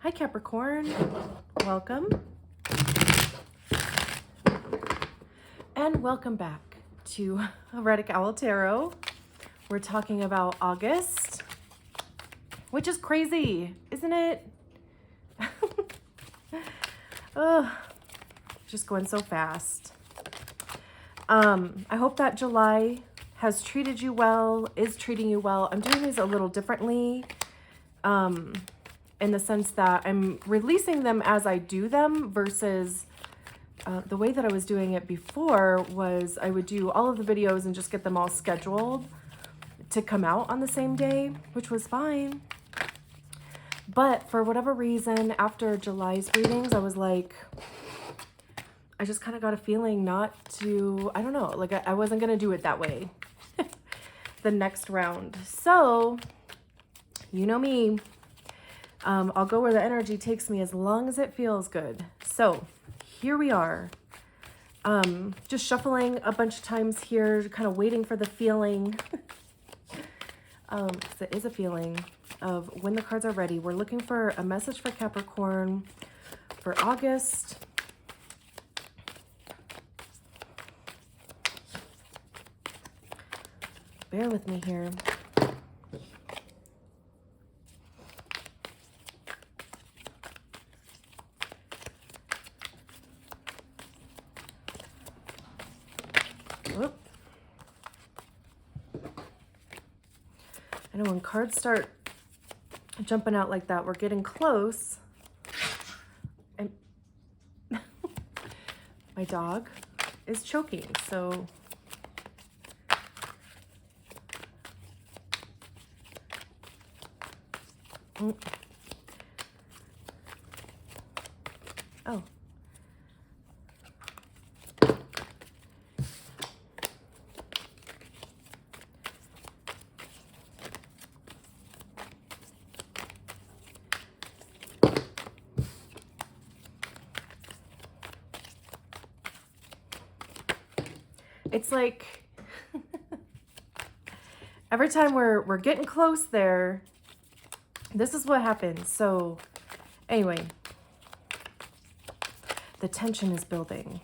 Hi Capricorn, welcome. And welcome back to Heretic Owl Tarot. We're talking about August, which is crazy, isn't it? Oh, just going so fast. I hope that July has treated you well, is treating you well. I'm doing these a little differently. In the sense that I'm releasing them as I do them versus the way that I was doing it before was I would do all of the videos and just get them all scheduled to come out on the same day, which was fine. But for whatever reason, after July's readings, I was like, I just kind of got a feeling not to, I don't know, like I wasn't going to do it that way the next round. So, you know me. I'll go where the energy takes me as long as it feels good. So here we are. Just shuffling a bunch of times here, kind of waiting for the feeling. 'Cause it is a feeling of when the cards are ready. We're looking for a message for Capricorn for August. Bear with me here. Whoop. I know when cards start jumping out like that, we're getting close. And my dog is choking, so oh. It's like every time we're getting close there, this is what happens. So anyway, the tension is building.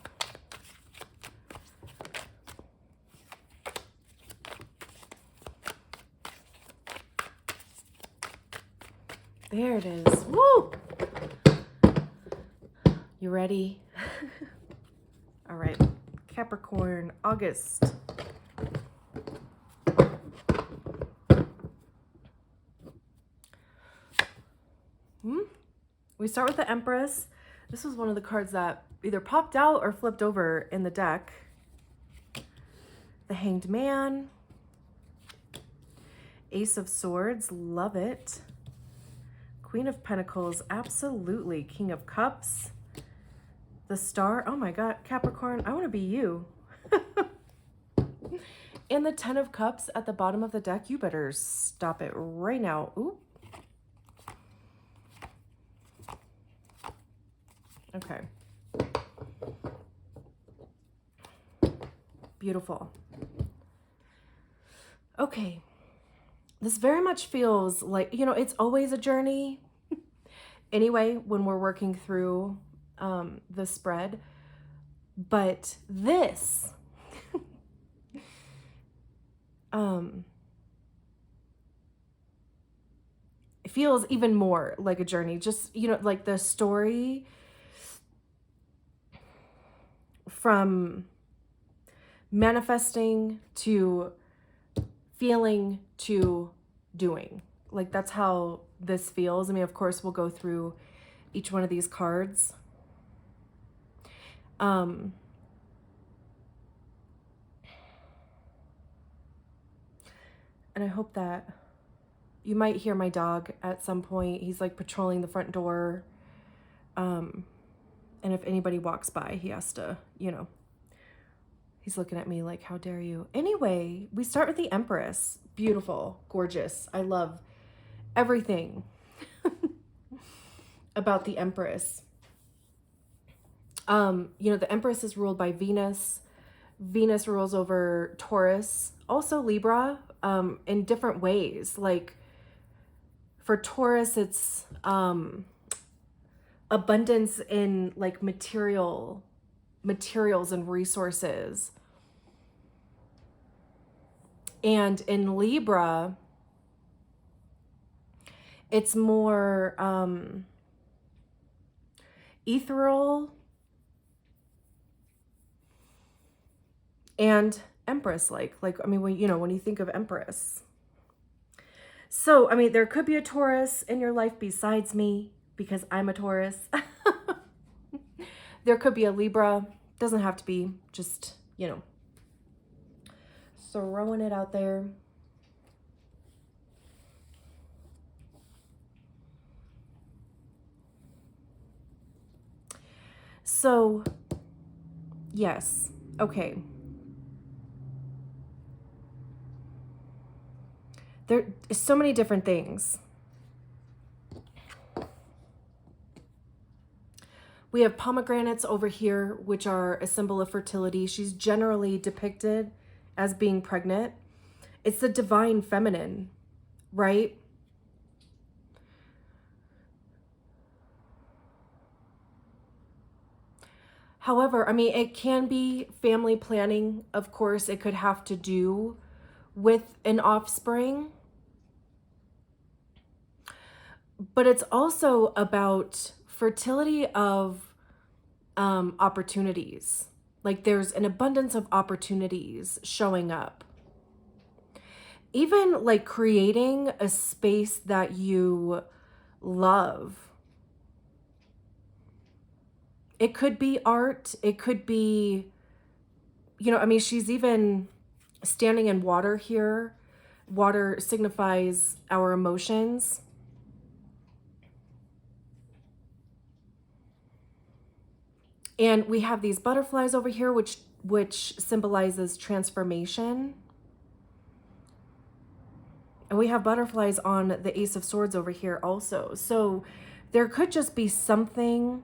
There it is. Woo! You ready? All right. Capricorn, August. We start with the Empress. This was one of the cards that either popped out or flipped over in the deck. The Hanged Man. Ace of Swords, love it. Queen of Pentacles, absolutely. King of Cups. The Star, oh my God, Capricorn, I want to be you. And the Ten of Cups at the bottom of the deck, you better stop it right now. Ooh. Okay. Beautiful. Okay. This very much feels like, you know, it's always a journey. Anyway, when we're working through the spread, but this it feels even more like a journey. Just, you know, like the story from manifesting to feeling to doing. Like that's how this feels. I mean, of course, we'll go through each one of these cards. And I hope that you might hear my dog at some point. He's like patrolling the front door. And if anybody walks by, he has to, you know, he's looking at me like, how dare you? Anyway, we start with the Empress. Beautiful, gorgeous. I love everything about the Empress. You know, the Empress is ruled by Venus. Venus rules over Taurus, also Libra, in different ways. Like for Taurus, it's abundance in like materials and resources. And in Libra, it's more ethereal and Empress like I mean, when you think of Empress. So I mean, there could be a Taurus in your life besides me, because I'm a Taurus. There could be a Libra, doesn't have to be, just throwing it out there. So yes, okay. There is so many different things. We have pomegranates over here, which are a symbol of fertility. She's generally depicted as being pregnant. It's the divine feminine, right? However, I mean, it can be family planning. Of course, it could have to do with an offspring. But it's also about fertility of opportunities. Like there's an abundance of opportunities showing up. Even like creating a space that you love. It could be art. It could be, I mean, she's even standing in water here. Water signifies our emotions. And we have these butterflies over here, which symbolizes transformation. And we have butterflies on the Ace of Swords over here also. So there could just be something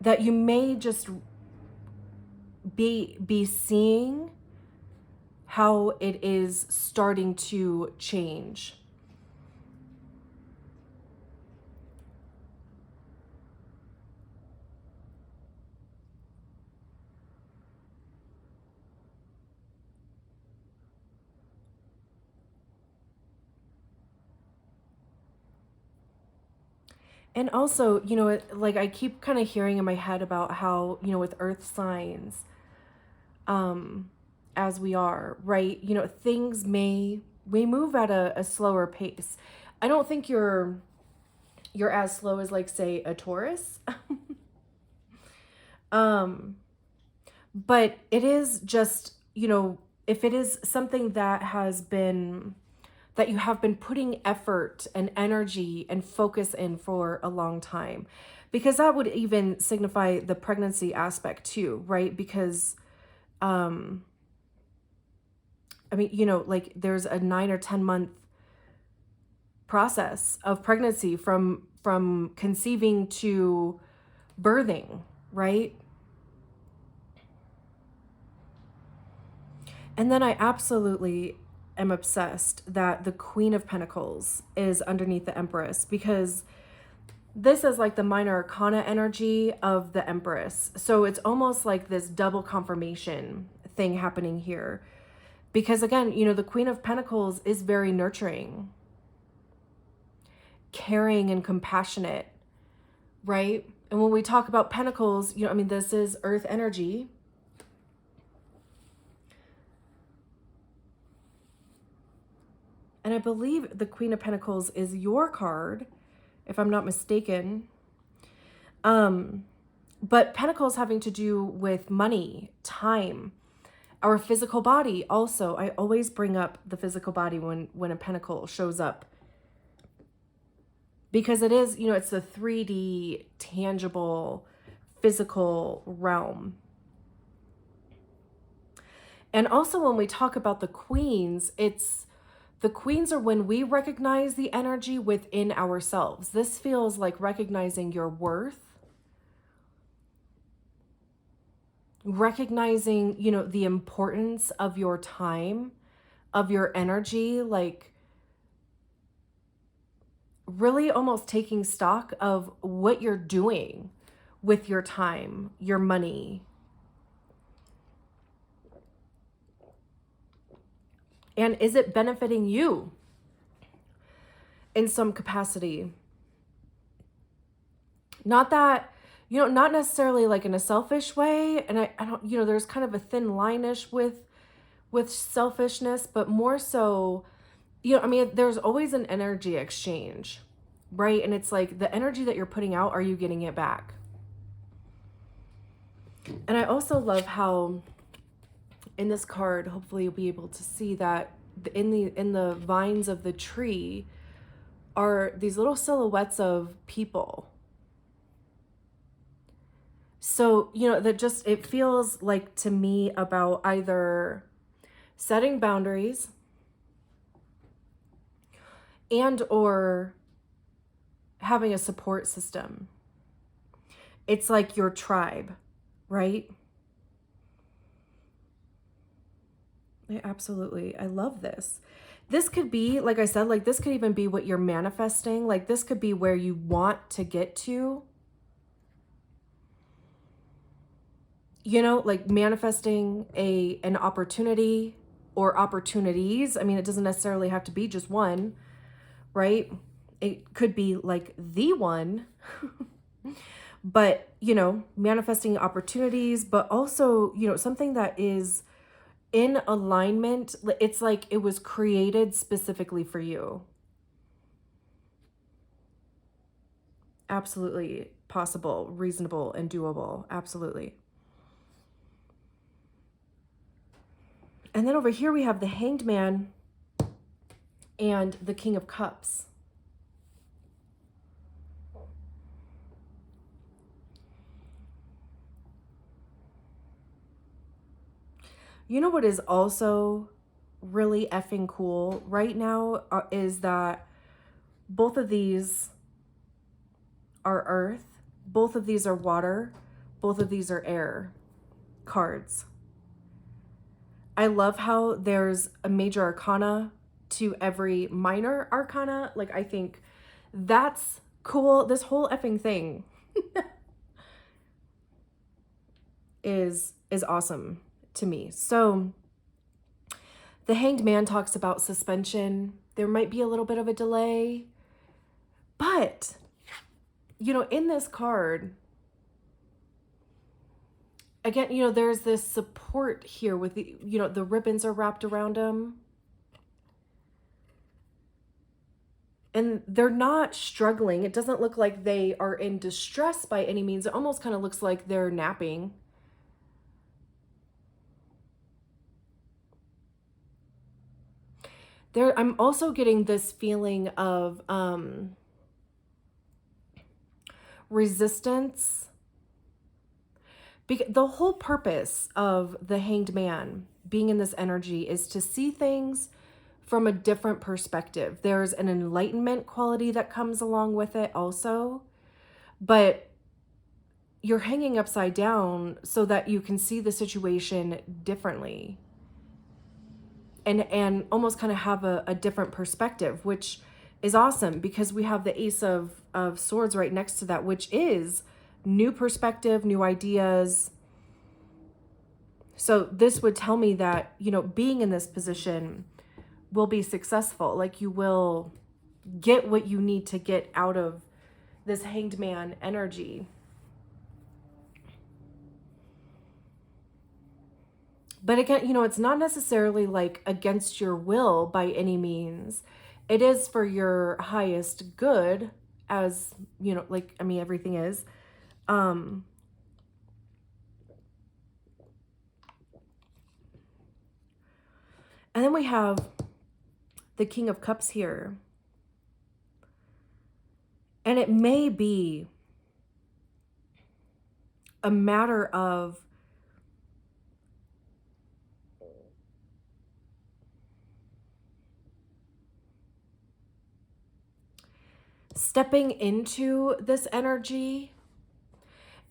that you may just be seeing how it is starting to change. And also, like I keep kind of hearing in my head about how, with earth signs, as we are, right? Things we move at a slower pace. I don't think you're as slow as like, say, a Taurus. But it is just, if it is something that you have been putting effort and energy and focus in for a long time, because that would even signify the pregnancy aspect too, right? Because, I mean, like there's a 9 or 10 month process of pregnancy from conceiving to birthing, right? And then I absolutely am obsessed that the Queen of Pentacles is underneath the Empress, because this is like the minor arcana energy of the Empress. So it's almost like this double confirmation thing happening here. Because again, the Queen of Pentacles is very nurturing, caring, and compassionate, right? And when we talk about Pentacles, I mean, this is earth energy. And I believe the Queen of Pentacles is your card, if I'm not mistaken. But Pentacles having to do with money, time, our physical body also. I always bring up the physical body when a Pentacle shows up. Because it is, it's the 3D, tangible, physical realm. And also when we talk about the queens, the queens are when we recognize the energy within ourselves. This feels like recognizing your worth, recognizing, the importance of your time, of your energy, like really almost taking stock of what you're doing with your time, your money. And is it benefiting you in some capacity? Not that, not necessarily like in a selfish way. And I don't, there's kind of a thin line-ish with selfishness, but more so, there's always an energy exchange, right? And it's like the energy that you're putting out, are you getting it back? And I also love how in this card, hopefully you'll be able to see that in the vines of the tree are these little silhouettes of people. So, that just, it feels like to me about either setting boundaries and or having a support system. It's like your tribe, right? Absolutely. I love this. This could be, like I said, like this could even be what you're manifesting. Like this could be where you want to get to. Like manifesting an opportunity or opportunities. I mean, it doesn't necessarily have to be just one, right? It could be like the one, but, manifesting opportunities, but also, something that is in alignment. It's like it was created specifically for you. Absolutely possible, reasonable, and doable. Absolutely. And then over here we have the Hanged Man and the King of Cups. You know what is also really effing cool right now is that both of these are earth, both of these are water, both of these are air cards. I love how there's a major arcana to every minor arcana. Like, I think that's cool. This whole effing thing is awesome to me. So the Hanged Man talks about suspension. There might be a little bit of a delay, but in this card, again, there's this support here with the, the ribbons are wrapped around them. And they're not struggling. It doesn't look like they are in distress by any means. It almost kind of looks like they're napping. I'm also getting this feeling of resistance. The whole purpose of the Hanged Man being in this energy is to see things from a different perspective. There's an enlightenment quality that comes along with it also, but you're hanging upside down so that you can see the situation differently and almost kind of have a different perspective, which is awesome because we have the Ace of Swords right next to that, which is new perspective, new ideas. So this would tell me that, being in this position will be successful. Like you will get what you need to get out of this Hanged Man energy. But again, it's not necessarily like against your will by any means. It is for your highest good, as, everything is. And then we have the King of Cups here. And it may be a matter of stepping into this energy.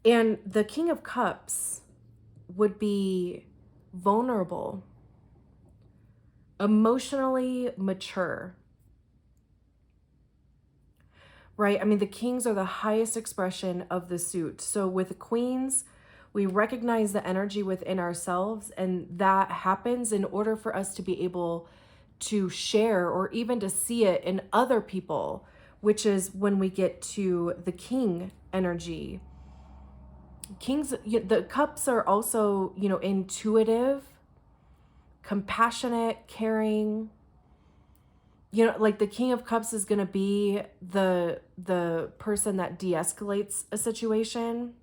And the King of Cups would be vulnerable, emotionally mature. right? I mean, the kings are the highest expression of the suit. So with the queens, we recognize the energy within ourselves, and that happens in order for us to be able to share or even to see it in other people, which is when we get to the king energy. Kings, the cups are also, intuitive, compassionate, caring. Like the King of Cups is going to be the person that de-escalates a situation.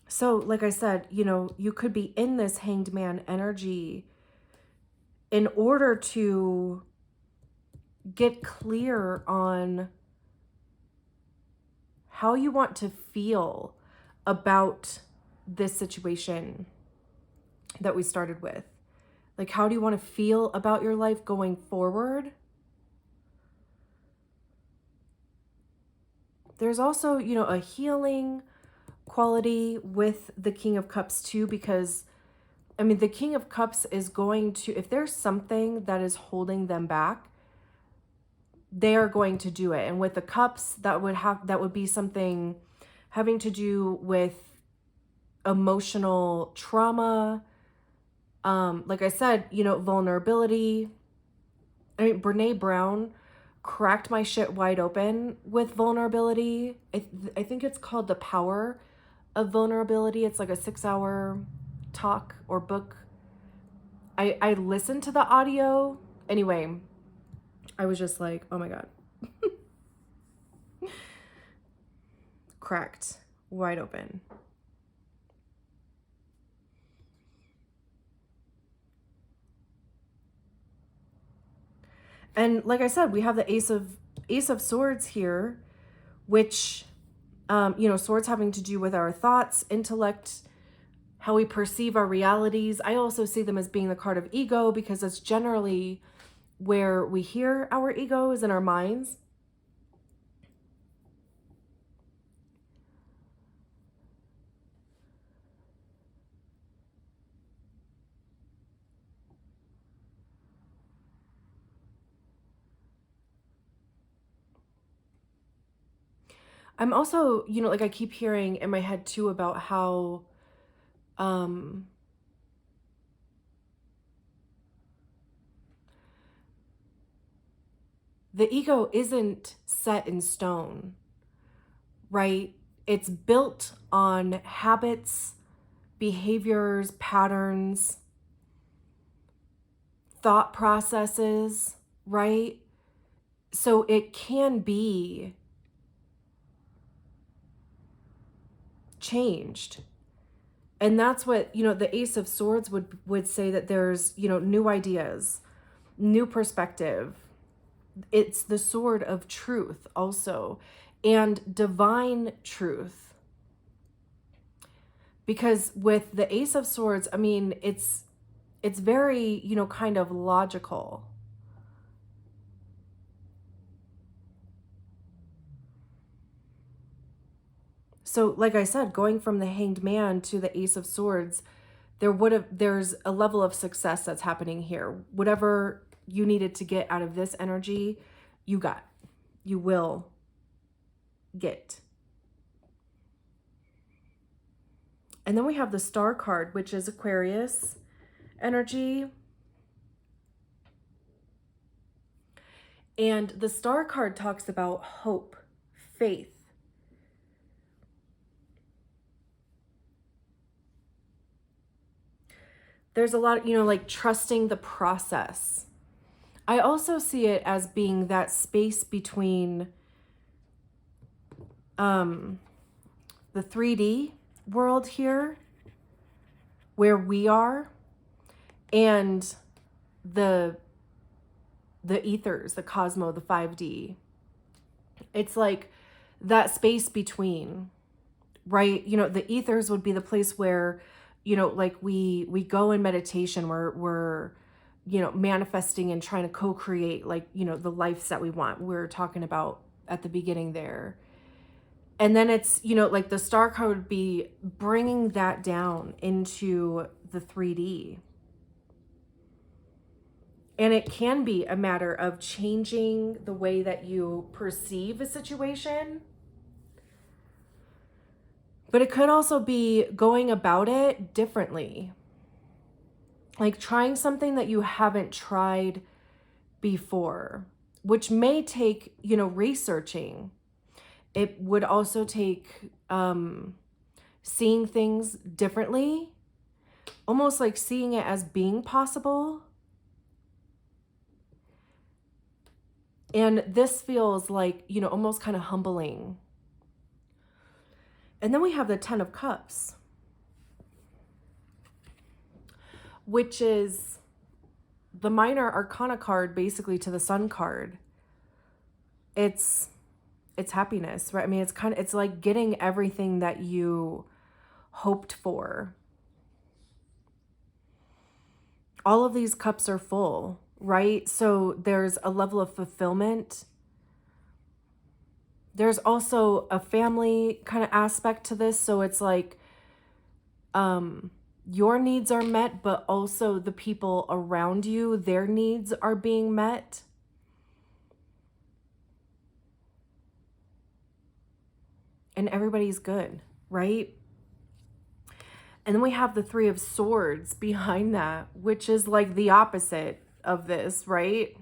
So, like I said, you could be in this Hanged Man energy in order to get clear on how you want to feel about this situation that we started with. Like, how do you want to feel about your life going forward? There's also, a healing quality with the King of Cups too, because I mean, the King of Cups is going to, if there's something that is holding them back, they are going to do it. And with the cups, that would be something having to do with emotional trauma. Like I said, vulnerability. I mean, Brene Brown cracked my shit wide open with vulnerability. I think it's called The Power of Vulnerability. It's like a 6-hour talk or book. I listened to the audio. Anyway, I was just like, oh my God. Cracked wide open. And like I said, we have the Ace of Swords here, which, swords having to do with our thoughts, intellect, how we perceive our realities. I also see them as being the card of ego, because that's generally where we hear our ego is in our minds. I'm also, like I keep hearing in my head too about how the ego isn't set in stone, right? It's built on habits, behaviors, patterns, thought processes, right? So it can be changed. And that's what, the Ace of Swords would say, that there's, new ideas, new perspective. It's the sword of truth also, and divine truth. Because with the Ace of Swords, I mean, it's very, kind of logical. So like I said, going from the Hanged Man to the Ace of Swords, there's a level of success that's happening here. Whatever you needed to get out of this energy, you will get. And then we have the Star card, which is Aquarius energy. And the Star card talks about hope, faith. There's a lot, like trusting the process. I also see it as being that space between the 3D world here, where we are, and the ethers, the cosmo, the 5D. It's like that space between, right? The ethers would be the place where, like we go in meditation, we're you know, manifesting and trying to co-create, like, you know, the lives that we want. We're talking about at the beginning there. And then it's, you know, like the star card would be bringing that down into the 3D. And it can be a matter of changing the way that you perceive a situation. But it could also be going about it differently. Like trying something that you haven't tried before, which may take, you know, researching. It would also take seeing things differently, almost like seeing it as being possible. And this feels like, you know, almost kind of humbling. And then we have the 10 of Cups, which is the minor arcana card basically to the Sun card. It's happiness, right? I mean, it's like getting everything that you hoped for. All of these cups are full, right? So there's a level of fulfillment. There's also a family kind of aspect to this. So it's like your needs are met, but also the people around you, their needs are being met. And everybody's good, right? And then we have the 3 of Swords behind that, which is like the opposite of this, right?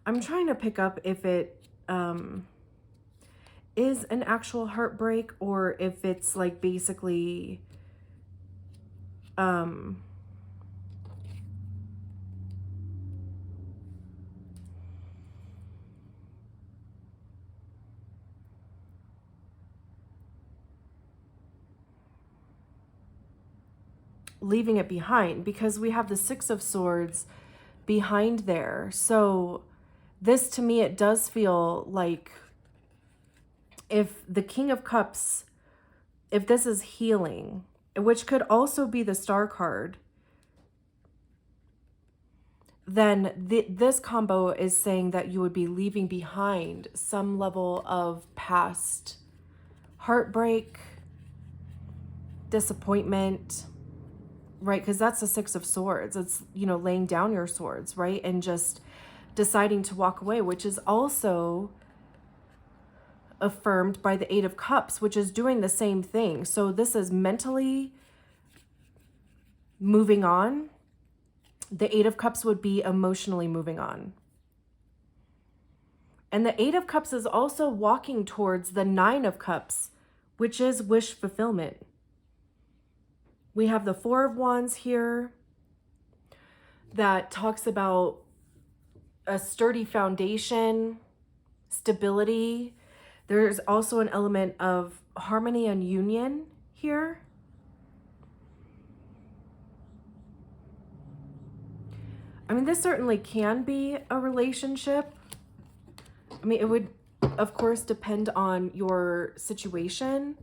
I'm trying to pick up if it is an actual heartbreak or if it's like basically leaving it behind, because we have the 6 of Swords behind there. So this, to me, it does feel like if the King of Cups, if this is healing, which could also be the Star card, then this combo is saying that you would be leaving behind some level of past heartbreak, disappointment, right? Because that's the 6 of Swords. It's, you know, laying down your swords, right? And just deciding to walk away, which is also affirmed by the 8 of Cups, which is doing the same thing. So this is mentally moving on. The 8 of Cups would be emotionally moving on. And the 8 of Cups is also walking towards the 9 of Cups, which is wish fulfillment. We have the 4 of Wands here that talks about a sturdy foundation, stability. There's also an element of harmony and union here. I mean, this certainly can be a relationship. I mean, it would, of course, depend on your situation.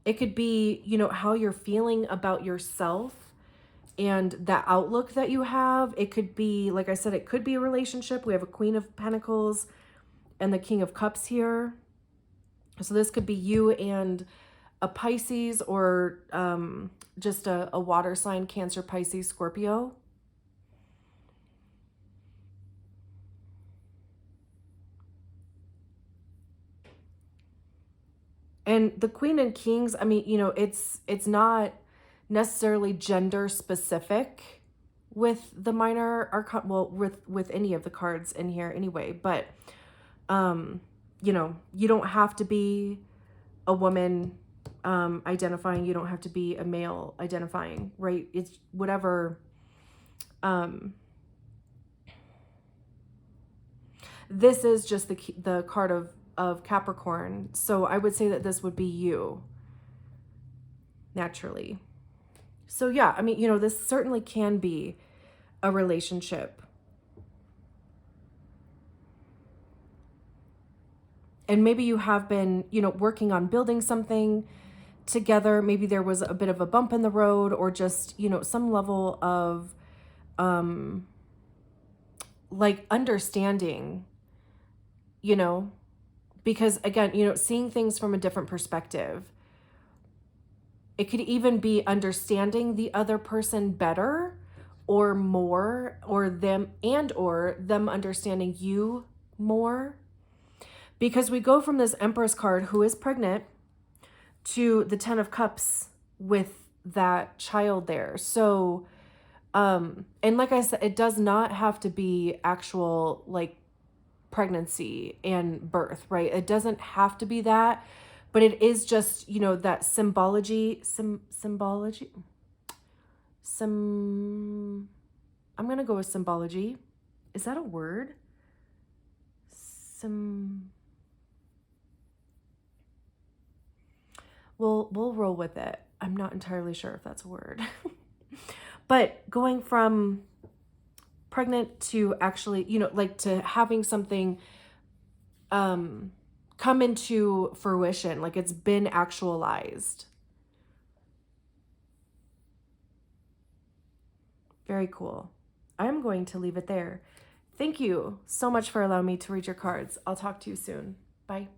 It could be, you know, how you're feeling about yourself and that outlook that you have. It could be, like I said, it could be a relationship. We have a Queen of Pentacles and the King of Cups here. So this could be you and a Pisces, or just a water sign, Cancer, Pisces, Scorpio. And the Queen and Kings, I mean, you know, it's not necessarily gender specific with the minor arcana, well, with any of the cards in here anyway, but you know, you don't have to be a woman identifying, you don't have to be a male identifying, right? It's whatever. This is just the card of Capricorn. So I would say that this would be you, naturally. So yeah, I mean, you know, this certainly can be a relationship. And maybe you have been, you know, working on building something together. Maybe there was a bit of a bump in the road, or just, you know, some level of like understanding, you know, because again, you know, seeing things from a different perspective. It could even be understanding the other person better or more, or them understanding you more. Because we go from this Empress card, who is pregnant, to the Ten of Cups with that child there. So, and like I said, it does not have to be actual like pregnancy and birth, right? It doesn't have to be that, but it is just, you know, that symbology, I'm going to go with symbology. Is that a word? We'll roll with it. I'm not entirely sure if that's a word. But going from pregnant to actually, you know, like to having something come into fruition, like it's been actualized. Very cool. I'm going to leave it there. Thank you so much for allowing me to read your cards. I'll talk to you soon. Bye.